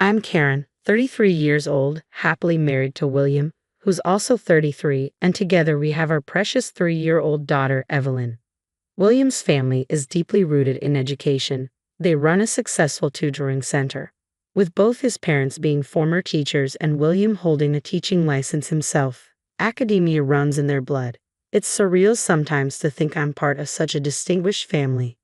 I'm Karen, 33 years old, happily married to William, who's also 33, and together we have our precious 3-year-old daughter, Evelyn. William's family is deeply rooted in education. They run a successful tutoring center, with both his parents being former teachers and William holding a teaching license himself. Academia runs in their blood. It's surreal sometimes to think I'm part of such a distinguished family.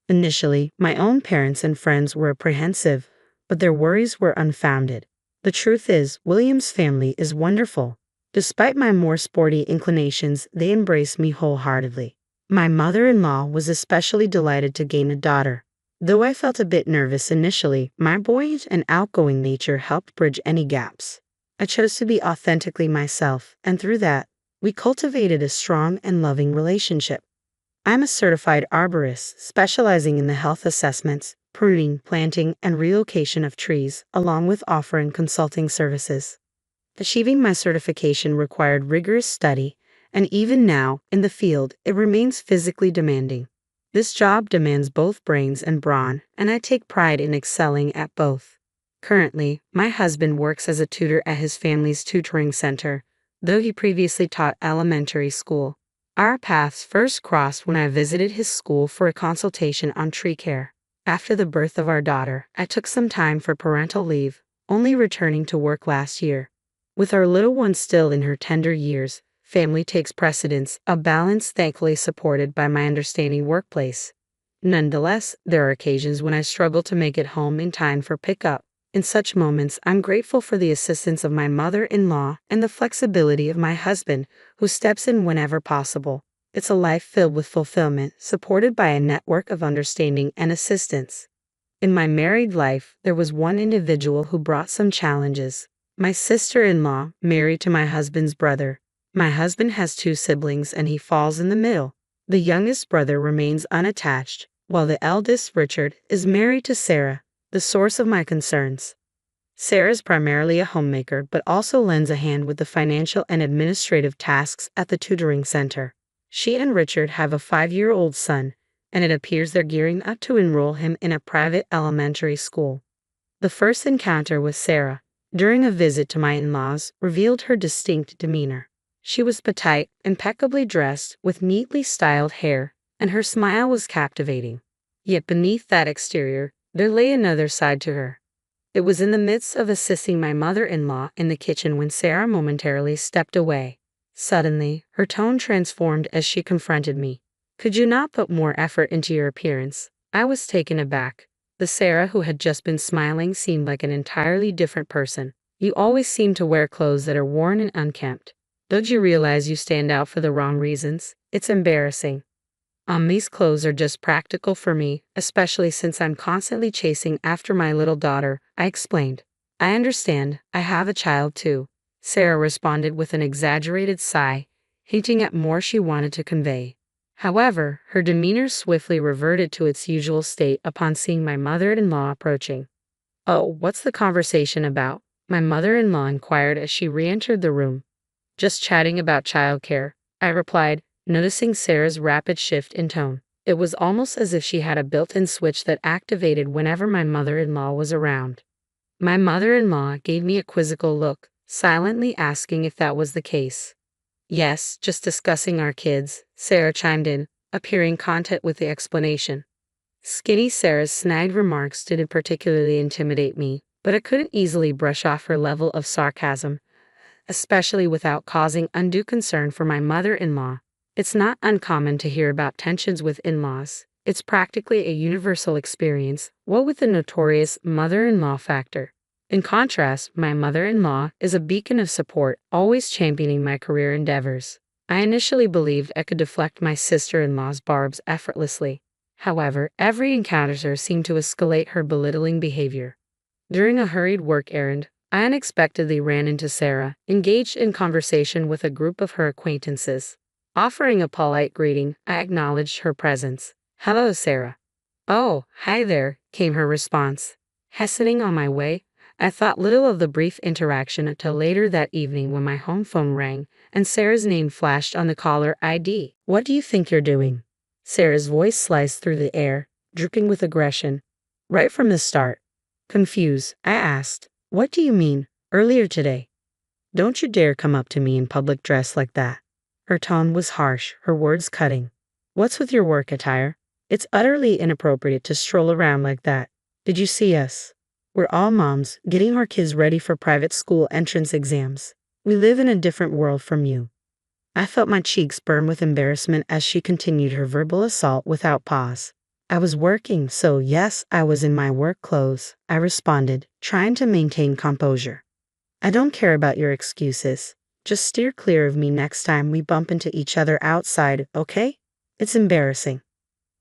Initially, my own parents and friends were apprehensive, but their worries were unfounded. The truth is, William's family is wonderful. Despite my more sporty inclinations, they embrace me wholeheartedly. My mother-in-law was especially delighted to gain a daughter. Though I felt a bit nervous initially, my buoyant and outgoing nature helped bridge any gaps. I chose to be authentically myself, and through that, we cultivated a strong and loving relationship. I'm a certified arborist, specializing in the health assessments, pruning, planting, and relocation of trees, along with offering consulting services. Achieving my certification required rigorous study, and even now, in the field, it remains physically demanding. This job demands both brains and brawn, and I take pride in excelling at both. Currently, my husband works as a tutor at his family's tutoring center, though he previously taught elementary school. Our paths first crossed when I visited his school for a consultation on tree care. After the birth of our daughter, I took some time for parental leave, only returning to work last year. With our little one still in her tender years, family takes precedence, a balance thankfully supported by my understanding workplace. Nonetheless, there are occasions when I struggle to make it home in time for pickup. In such moments, I'm grateful for the assistance of my mother-in-law and the flexibility of my husband, who steps in whenever possible. It's a life filled with fulfillment, supported by a network of understanding and assistance. In my married life, there was one individual who brought some challenges. My sister-in-law, married to my husband's brother. My husband has 2 siblings and he falls in the middle. The youngest brother remains unattached, while the eldest, Richard, is married to Sarah, the source of my concerns. Sarah is primarily a homemaker but also lends a hand with the financial and administrative tasks at the tutoring center. She and Richard have a 5-year-old son, and it appears they're gearing up to enroll him in a private elementary school. The first encounter with Sarah, during a visit to my in-laws, revealed her distinct demeanor. She was petite, impeccably dressed, with neatly styled hair, and her smile was captivating. Yet beneath that exterior, there lay another side to her. It was in the midst of assisting my mother-in-law in the kitchen when Sarah momentarily stepped away. Suddenly, her tone transformed as she confronted me. "Could you not put more effort into your appearance?" I was taken aback. The Sarah who had just been smiling seemed like an entirely different person. "You always seem to wear clothes that are worn and unkempt. Don't you realize you stand out for the wrong reasons? It's embarrassing." These clothes are just practical for me, especially since I'm constantly chasing after my little daughter," I explained. "I understand, I have a child too," Sarah responded with an exaggerated sigh, hinting at more she wanted to convey. However, her demeanor swiftly reverted to its usual state upon seeing my mother-in-law approaching. "Oh, what's the conversation about?" my mother-in-law inquired as she re-entered the room. "Just chatting about childcare," I replied, noticing Sarah's rapid shift in tone. It was almost as if she had a built-in switch that activated whenever my mother-in-law was around. My mother-in-law gave me a quizzical look, silently asking if that was the case. "Yes, just discussing our kids," Sarah chimed in, appearing content with the explanation. Skinny Sarah's snide remarks didn't particularly intimidate me, but I couldn't easily brush off her level of sarcasm, especially without causing undue concern for my mother-in-law. It's not uncommon to hear about tensions with in-laws. It's practically a universal experience, what with the notorious mother-in-law factor. In contrast, my mother-in-law is a beacon of support, always championing my career endeavors. I initially believed I could deflect my sister-in-law's barbs effortlessly. However, every encounter seemed to escalate her belittling behavior. During a hurried work errand, I unexpectedly ran into Sarah, engaged in conversation with a group of her acquaintances. Offering a polite greeting, I acknowledged her presence. "Hello, Sarah." "Oh, hi there," came her response. Hastening on my way, I thought little of the brief interaction until later that evening when my home phone rang and Sarah's name flashed on the caller ID. "What do you think you're doing?" Sarah's voice sliced through the air, dripping with aggression. Right from the start. Confused, I asked, What do you mean? Earlier today. Don't you dare come up to me in public dressed like that. Her tone was harsh, her words cutting. What's with your work attire? It's utterly inappropriate to stroll around like that. Did you see us? We're all moms, getting our kids ready for private school entrance exams. We live in a different world from you. I felt my cheeks burn with embarrassment as she continued her verbal assault without pause. I was working, so yes, I was in my work clothes, I responded, trying to maintain composure. I don't care about your excuses. Just steer clear of me next time we bump into each other outside, okay? It's embarrassing.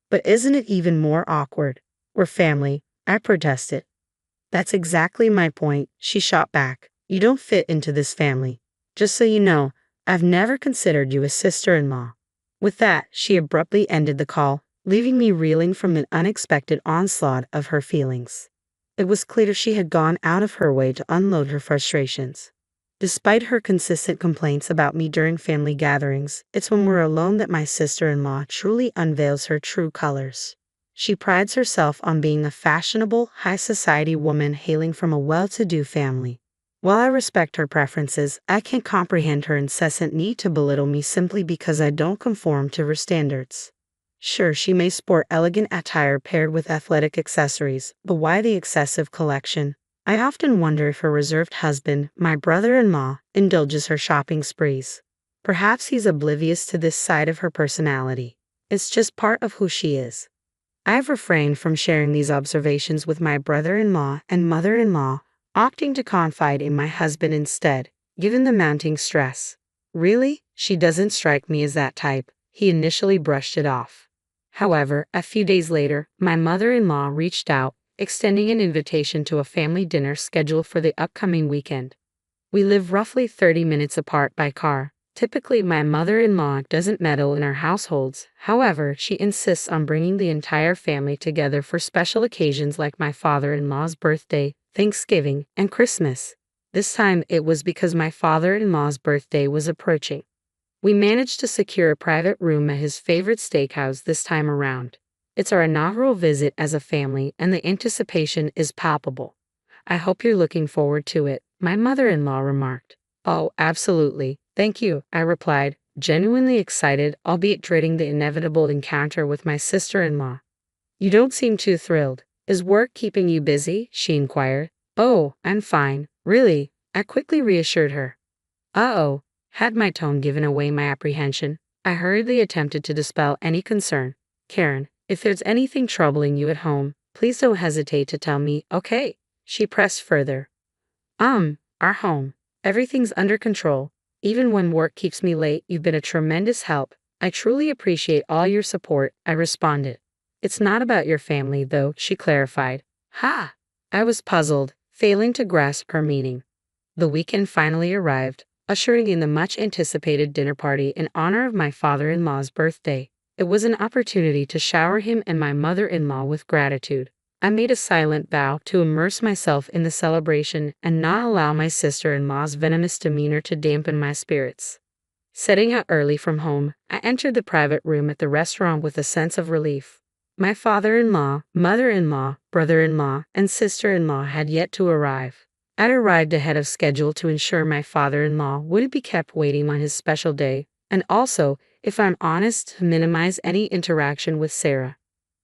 But isn't it even more awkward? We're family, I protested. That's exactly my point, she shot back. You don't fit into this family. Just so you know, I've never considered you a sister-in-law. With that, she abruptly ended the call, leaving me reeling from an unexpected onslaught of her feelings. It was clear she had gone out of her way to unload her frustrations. Despite her consistent complaints about me during family gatherings, it's when we're alone that my sister-in-law truly unveils her true colors. She prides herself on being a fashionable, high-society woman hailing from a well-to-do family. While I respect her preferences, I can't comprehend her incessant need to belittle me simply because I don't conform to her standards. Sure, she may sport elegant attire paired with athletic accessories, but why the excessive collection? I often wonder if her reserved husband, my brother-in-law, indulges her shopping sprees. Perhaps he's oblivious to this side of her personality. It's just part of who she is. I've refrained from sharing these observations with my brother-in-law and mother-in-law, opting to confide in my husband instead, given the mounting stress. Really? She doesn't strike me as that type. He initially brushed it off. However, a few days later, my mother-in-law reached out, extending an invitation to a family dinner scheduled for the upcoming weekend. We live roughly 30 minutes apart by car. Typically, my mother-in-law doesn't meddle in our households. However, she insists on bringing the entire family together for special occasions like my father-in-law's birthday, Thanksgiving, and Christmas. This time, it was because my father-in-law's birthday was approaching. We managed to secure a private room at his favorite steakhouse this time around. It's our inaugural visit as a family, and the anticipation is palpable. I hope you're looking forward to it, my mother-in-law remarked. Oh, absolutely. Thank you, I replied, genuinely excited, albeit dreading the inevitable encounter with my sister-in-law. You don't seem too thrilled. Is work keeping you busy? She inquired. Oh, I'm fine, really, I quickly reassured her. Uh-oh, had my tone given away my apprehension? I hurriedly attempted to dispel any concern. Karen, if there's anything troubling you at home, please don't hesitate to tell me, okay? She pressed further. Our home. Everything's under control. Even when work keeps me late, you've been a tremendous help. I truly appreciate all your support, I responded. It's not about your family, though, she clarified. Ha! I was puzzled, failing to grasp her meaning. The weekend finally arrived, ushering in the much-anticipated dinner party in honor of my father-in-law's birthday. It was an opportunity to shower him and my mother-in-law with gratitude. I made a silent vow to immerse myself in the celebration and not allow my sister-in-law's venomous demeanor to dampen my spirits. Setting out early from home, I entered the private room at the restaurant with a sense of relief. My father-in-law, mother-in-law, brother-in-law, and sister-in-law had yet to arrive. I'd arrived ahead of schedule to ensure my father-in-law wouldn't be kept waiting on his special day, and also, if I'm honest, to minimize any interaction with Sarah.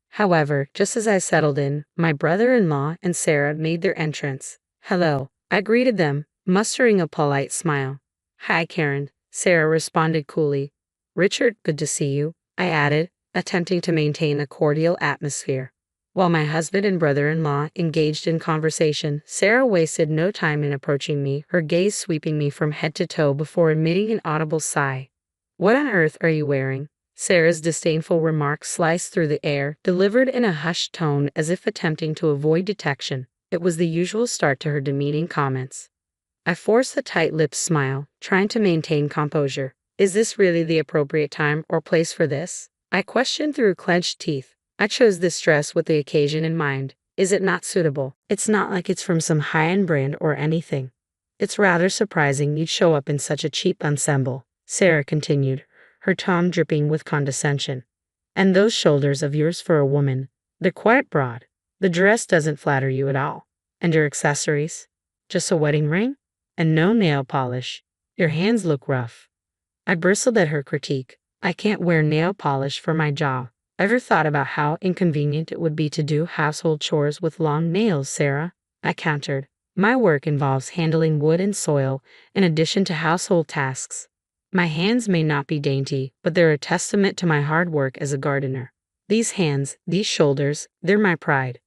However, just as I settled in, my brother-in-law and Sarah made their entrance. Hello, I greeted them, mustering a polite smile. Hi, Karen, Sarah responded coolly. Richard, good to see you, I added, attempting to maintain a cordial atmosphere. While my husband and brother-in-law engaged in conversation, Sarah wasted no time in approaching me, her gaze sweeping me from head to toe before emitting an audible sigh. What on earth are you wearing? Sarah's disdainful remark sliced through the air, delivered in a hushed tone as if attempting to avoid detection. It was the usual start to her demeaning comments. I forced a tight-lipped smile, trying to maintain composure. Is this really the appropriate time or place for this? I questioned through clenched teeth. I chose this dress with the occasion in mind. Is it not suitable? It's not like it's from some high-end brand or anything. It's rather surprising you'd show up in such a cheap ensemble, Sarah continued, her tone dripping with condescension. And those shoulders of yours for a woman, they're quite broad. The dress doesn't flatter you at all. And your accessories? Just a wedding ring? And no nail polish. Your hands look rough. I bristled at her critique. I can't wear nail polish for my job. Ever thought about how inconvenient it would be to do household chores with long nails, Sarah? I countered. My work involves handling wood and soil, in addition to household tasks. My hands may not be dainty, but they're a testament to my hard work as a gardener. These hands, these shoulders, they're my pride.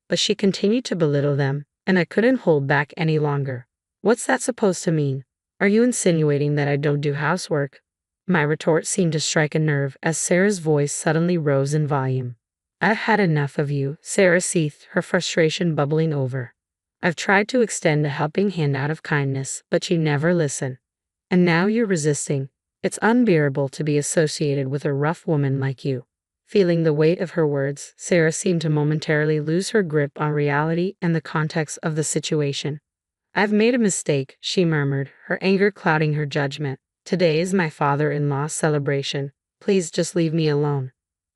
But she continued to belittle them, and I couldn't hold back any longer. What's that supposed to mean? Are you insinuating that I don't do housework? My retort seemed to strike a nerve as Sarah's voice suddenly rose in volume. I've had enough of you, Sarah seethed, her frustration bubbling over. I've tried to extend a helping hand out of kindness, but you never listen. And now you're resisting. It's unbearable to be associated with a rough woman like you. Feeling the weight of her words, Sarah seemed to momentarily lose her grip on reality and the context of the situation. I've made a mistake, she murmured, her anger clouding her judgment. Today is my father-in-law's celebration. Please just leave me alone.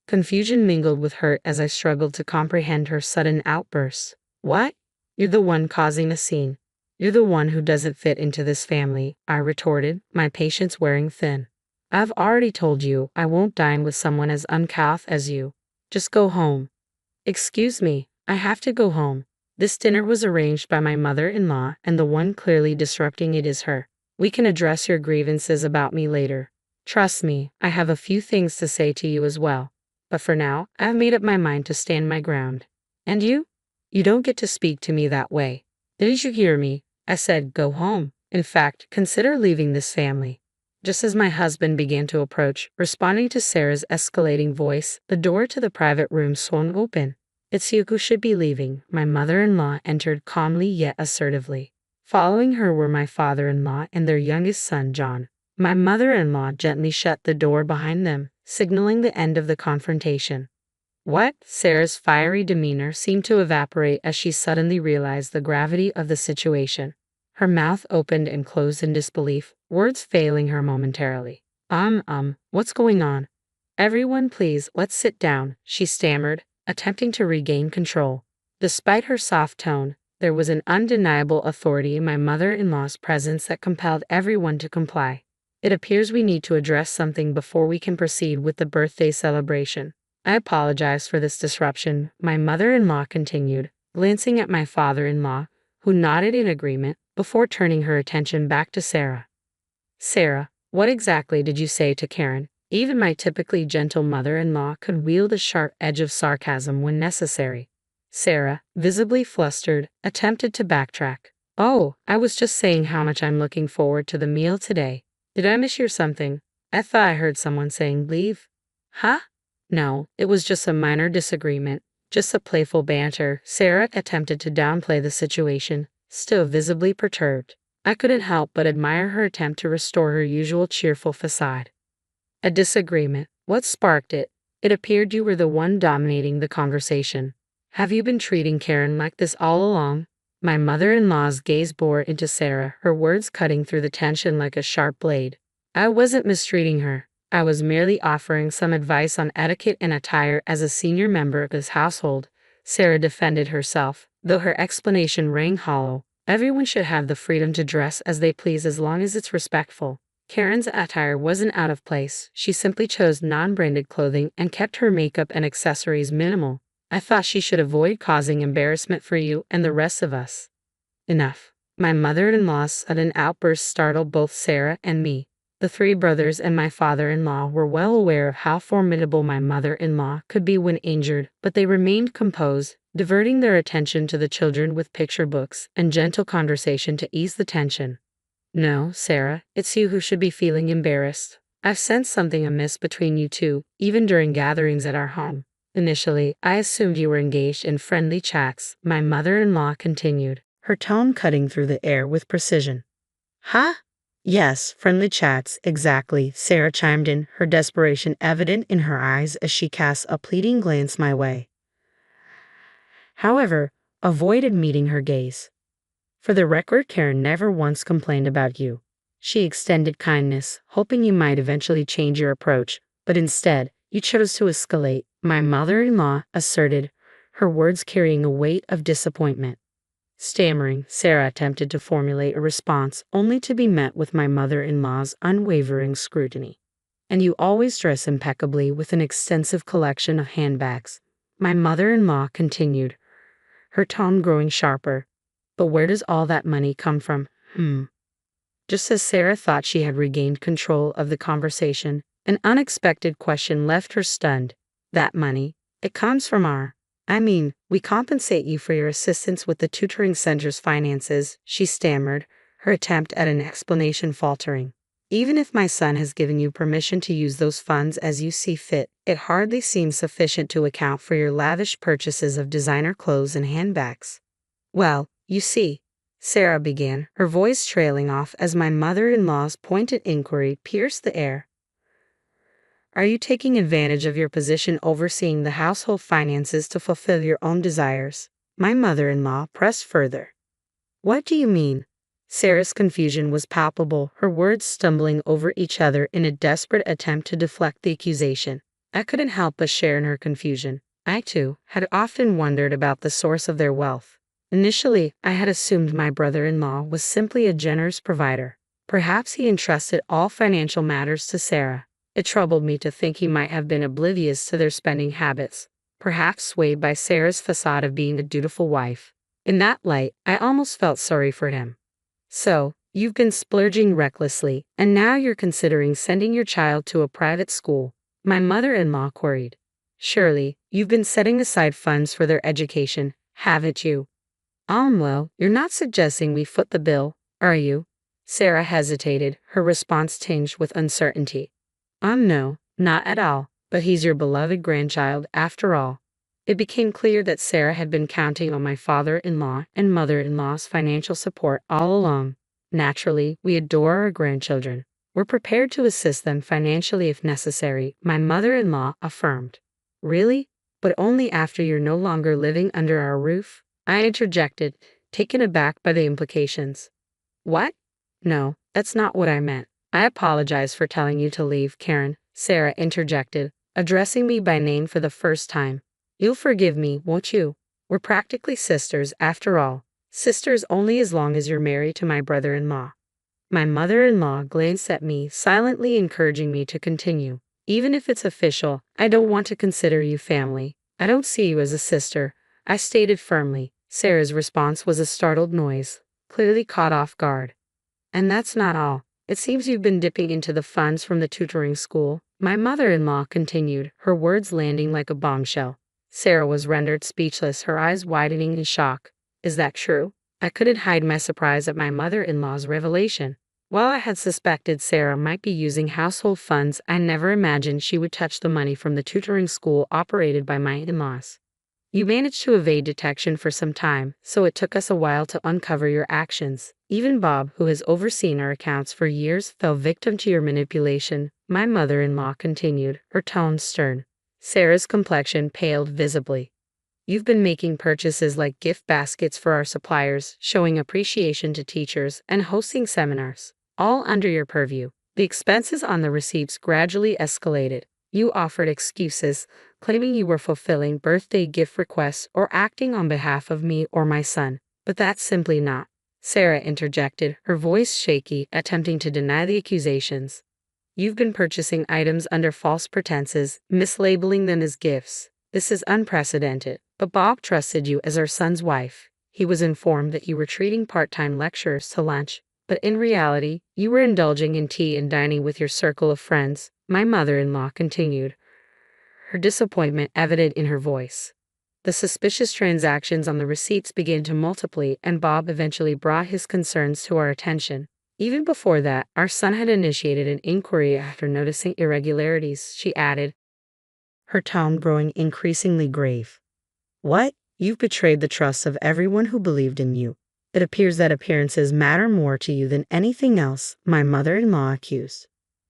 Confusion mingled with hurt as I struggled to comprehend her sudden outburst. What? You're the one causing a scene. You're the one who doesn't fit into this family, I retorted, my patience wearing thin. I've already told you I won't dine with someone as uncouth as you. Just go home. Excuse me, I have to go home. This dinner was arranged by my mother-in-law, and the one clearly disrupting it is her. We can address your grievances about me later. Trust me, I have a few things to say to you as well. But for now, I've made up my mind to stand my ground. And you? You don't get to speak to me that way. Didn't you hear me? I said go home. In fact, consider leaving this family. Just as my husband began to approach, responding to Sarah's escalating voice, the door to the private room swung open. It's you who should be leaving, my mother-in-law entered calmly yet assertively. Following her were my father-in-law and their youngest son, John. My mother-in-law gently shut the door behind them, signaling the end of the confrontation. What? Sarah's fiery demeanor seemed to evaporate as she suddenly realized the gravity of the situation. Her mouth opened and closed in disbelief, words failing her momentarily. What's going on? Everyone, please, let's sit down, she stammered, attempting to regain control. Despite her soft tone, there was an undeniable authority in my mother-in-law's presence that compelled everyone to comply. It appears we need to address something before we can proceed with the birthday celebration. I apologize for this disruption, my mother-in-law continued, glancing at my father-in-law, who nodded in agreement, before turning her attention back to Sarah. Sarah, what exactly did you say to Karen? Even my typically gentle mother-in-law could wield a sharp edge of sarcasm when necessary. Sarah, visibly flustered, attempted to backtrack. Oh, I was just saying how much I'm looking forward to the meal today. Did I mishear something? I thought I heard someone saying leave. Huh? No, it was just a minor disagreement, just a playful banter. Sarah attempted to downplay the situation, still visibly perturbed. I couldn't help but admire her attempt to restore her usual cheerful facade. A disagreement. What sparked it? It appeared you were the one dominating the conversation. Have you been treating Karen like this all along? My mother-in-law's gaze bored into Sarah, her words cutting through the tension like a sharp blade. I wasn't mistreating her. I was merely offering some advice on etiquette and attire as a senior member of this household. Sarah defended herself, though her explanation rang hollow. Everyone should have the freedom to dress as they please as long as it's respectful. Karen's attire wasn't out of place. She simply chose non-branded clothing and kept her makeup and accessories minimal. I thought she should avoid causing embarrassment for you and the rest of us. Enough. My mother-in-law's sudden outburst startled both Sarah and me. The three brothers and my father-in-law were well aware of how formidable my mother-in-law could be when injured, but they remained composed, diverting their attention to the children with picture books and gentle conversation to ease the tension. No, Sarah, it's you who should be feeling embarrassed. I've sensed something amiss between you two, even during gatherings at our home. Initially, I assumed you were engaged in friendly chats, my mother-in-law continued, her tone cutting through the air with precision. Huh? Yes, friendly chats, exactly, Sarah chimed in, her desperation evident in her eyes as she cast a pleading glance my way. However, avoided meeting her gaze. For the record, Karen never once complained about you. She extended kindness, hoping you might eventually change your approach, but instead, you chose to escalate, my mother-in-law asserted, her words carrying a weight of disappointment. Stammering, Sarah attempted to formulate a response only to be met with my mother-in-law's unwavering scrutiny. And you always dress impeccably with an extensive collection of handbags. My mother-in-law continued, her tone growing sharper. But where does all that money come from? Just as Sarah thought she had regained control of the conversation, an unexpected question left her stunned. That money? It comes from we compensate you for your assistance with the tutoring center's finances, she stammered, her attempt at an explanation faltering. Even if my son has given you permission to use those funds as you see fit, it hardly seems sufficient to account for your lavish purchases of designer clothes and handbags. Well, you see, Sarah began, her voice trailing off as my mother-in-law's pointed inquiry pierced the air. Are you taking advantage of your position overseeing the household finances to fulfill your own desires? My mother-in-law pressed further. What do you mean? Sarah's confusion was palpable, her words stumbling over each other in a desperate attempt to deflect the accusation. I couldn't help but share in her confusion. I, too, had often wondered about the source of their wealth. Initially, I had assumed my brother-in-law was simply a generous provider. Perhaps he entrusted all financial matters to Sarah. It troubled me to think he might have been oblivious to their spending habits, perhaps swayed by Sarah's facade of being a dutiful wife. In that light, I almost felt sorry for him. So, you've been splurging recklessly, and now you're considering sending your child to a private school? My mother-in-law queried. Surely, you've been setting aside funds for their education, haven't you? Well, you're not suggesting we foot the bill, are you? Sarah hesitated, her response tinged with uncertainty. No, not at all, but he's your beloved grandchild after all. It became clear that Sarah had been counting on my father-in-law and mother-in-law's financial support all along. Naturally, we adore our grandchildren. We're prepared to assist them financially if necessary, my mother-in-law affirmed. Really? But only after you're no longer living under our roof? I interjected, taken aback by the implications. What? No, that's not what I meant. I apologize for telling you to leave, Karen, Sarah interjected, addressing me by name for the first time. You'll forgive me, won't you? We're practically sisters, after all. Sisters only as long as you're married to my brother-in-law. My mother-in-law glanced at me, silently encouraging me to continue. Even if it's official, I don't want to consider you family. I don't see you as a sister, I stated firmly. Sarah's response was a startled noise, clearly caught off guard. And that's not all. It seems you've been dipping into the funds from the tutoring school, my mother-in-law continued, her words landing like a bombshell. Sarah was rendered speechless, her eyes widening in shock. Is that true? I couldn't hide my surprise at my mother-in-law's revelation. While I had suspected Sarah might be using household funds, I never imagined she would touch the money from the tutoring school operated by my in-laws. You managed to evade detection for some time, so it took us a while to uncover your actions. Even Bob, who has overseen our accounts for years, fell victim to your manipulation, my mother-in-law continued, her tone stern. Sarah's complexion paled visibly. You've been making purchases like gift baskets for our suppliers, showing appreciation to teachers, and hosting seminars, all under your purview. The expenses on the receipts gradually escalated. You offered excuses, claiming you were fulfilling birthday gift requests or acting on behalf of me or my son. But that's simply not. Sarah interjected, her voice shaky, attempting to deny the accusations. You've been purchasing items under false pretenses, mislabeling them as gifts. This is unprecedented. But Bob trusted you as our son's wife. He was informed that you were treating part-time lecturers to lunch, but in reality, you were indulging in tea and dining with your circle of friends, my mother-in-law continued, her disappointment evident in her voice. The suspicious transactions on the receipts began to multiply, and Bob eventually brought his concerns to our attention. Even before that, our son had initiated an inquiry after noticing irregularities, she added, her tone growing increasingly grave. What? You've betrayed the trust of everyone who believed in you. It appears that appearances matter more to you than anything else, my mother-in-law accused.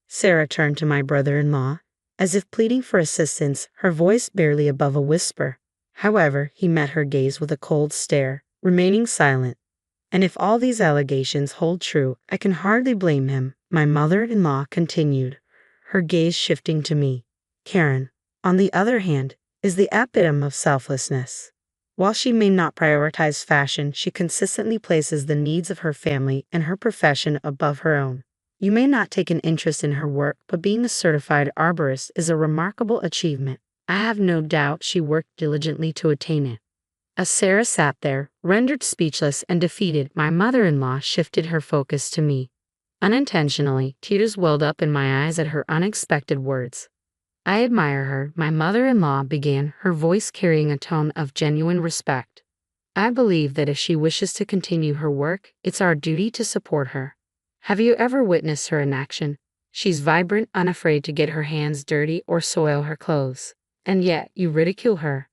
Sarah turned to my brother-in-law, as if pleading for assistance, her voice barely above a whisper. However, he met her gaze with a cold stare, remaining silent. And if all these allegations hold true, I can hardly blame him, my mother-in-law continued, her gaze shifting to me. Karen, on the other hand, is the epitome of selflessness. While she may not prioritize fashion, she consistently places the needs of her family and her profession above her own. You may not take an interest in her work, but being a certified arborist is a remarkable achievement. I have no doubt she worked diligently to attain it. As Sarah sat there, rendered speechless and defeated, my mother-in-law shifted her focus to me. Unintentionally, tears welled up in my eyes at her unexpected words. "I admire her," my mother-in-law began, her voice carrying a tone of genuine respect. "I believe that if she wishes to continue her work, it's our duty to support her. Have you ever witnessed her in action? She's vibrant, unafraid to get her hands dirty or soil her clothes. And yet, you ridicule her."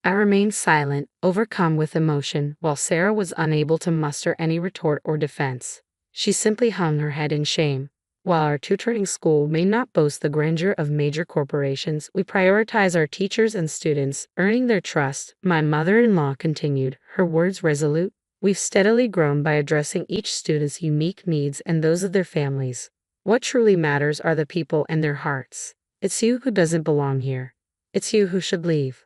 I remained silent, overcome with emotion, while Sarah was unable to muster any retort or defense. She simply hung her head in shame. "While our tutoring school may not boast the grandeur of major corporations, we prioritize our teachers and students, earning their trust," my mother-in-law continued, her words resolute. "We've steadily grown by addressing each student's unique needs and those of their families. What truly matters are the people and their hearts. It's you who doesn't belong here. It's you who should leave."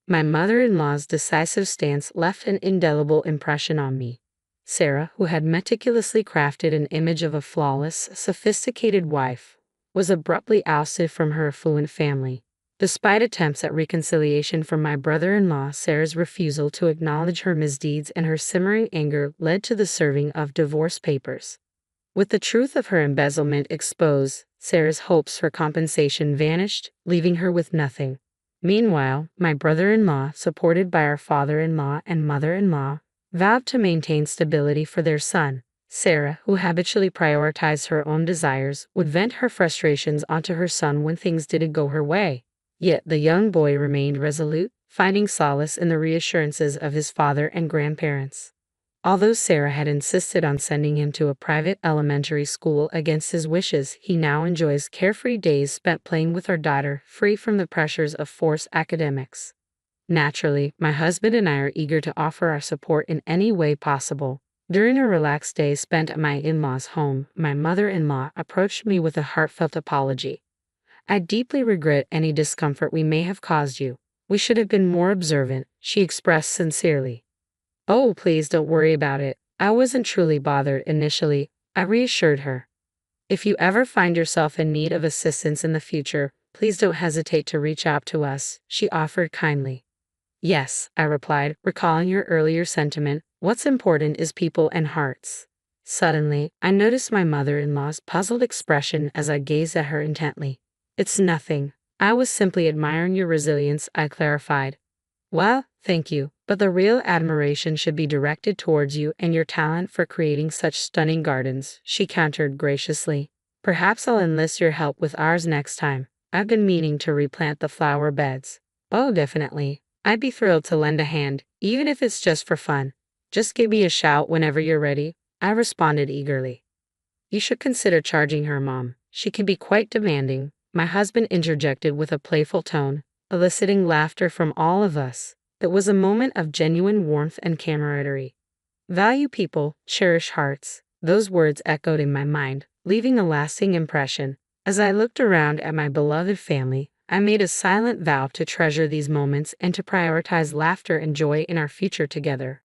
My mother-in-law's decisive stance left an indelible impression on me. Sarah, who had meticulously crafted an image of a flawless, sophisticated wife, was abruptly ousted from her affluent family. Despite attempts at reconciliation from my brother-in-law, Sarah's refusal to acknowledge her misdeeds and her simmering anger led to the serving of divorce papers. With the truth of her embezzlement exposed, Sarah's hopes for compensation vanished, leaving her with nothing. Meanwhile, my brother-in-law, supported by our father-in-law and mother-in-law, vowed to maintain stability for their son. Sarah, who habitually prioritized her own desires, would vent her frustrations onto her son when things didn't go her way. Yet the young boy remained resolute, finding solace in the reassurances of his father and grandparents. Although Sarah had insisted on sending him to a private elementary school against his wishes, he now enjoys carefree days spent playing with our daughter, free from the pressures of forced academics. Naturally, my husband and I are eager to offer our support in any way possible. During a relaxed day spent at my in-laws' home, my mother-in-law approached me with a heartfelt apology. "I deeply regret any discomfort we may have caused you. We should have been more observant," she expressed sincerely. "Oh, please don't worry about it. I wasn't truly bothered initially," I reassured her. "If you ever find yourself in need of assistance in the future, please don't hesitate to reach out to us," she offered kindly. "Yes," I replied, recalling her earlier sentiment, "what's important is people and hearts." Suddenly, I noticed my mother-in-law's puzzled expression as I gazed at her intently. "It's nothing. I was simply admiring your resilience," I clarified. "Well, thank you, but the real admiration should be directed towards you and your talent for creating such stunning gardens," she countered graciously. "Perhaps I'll enlist your help with ours next time. I've been meaning to replant the flower beds." "Oh, definitely. I'd be thrilled to lend a hand, even if it's just for fun. Just give me a shout whenever you're ready," I responded eagerly. "You should consider charging her, Mom. She can be quite demanding," my husband interjected with a playful tone, eliciting laughter from all of us. It was a moment of genuine warmth and camaraderie. "Value people, cherish hearts." Those words echoed in my mind, leaving a lasting impression. As I looked around at my beloved family, I made a silent vow to treasure these moments and to prioritize laughter and joy in our future together.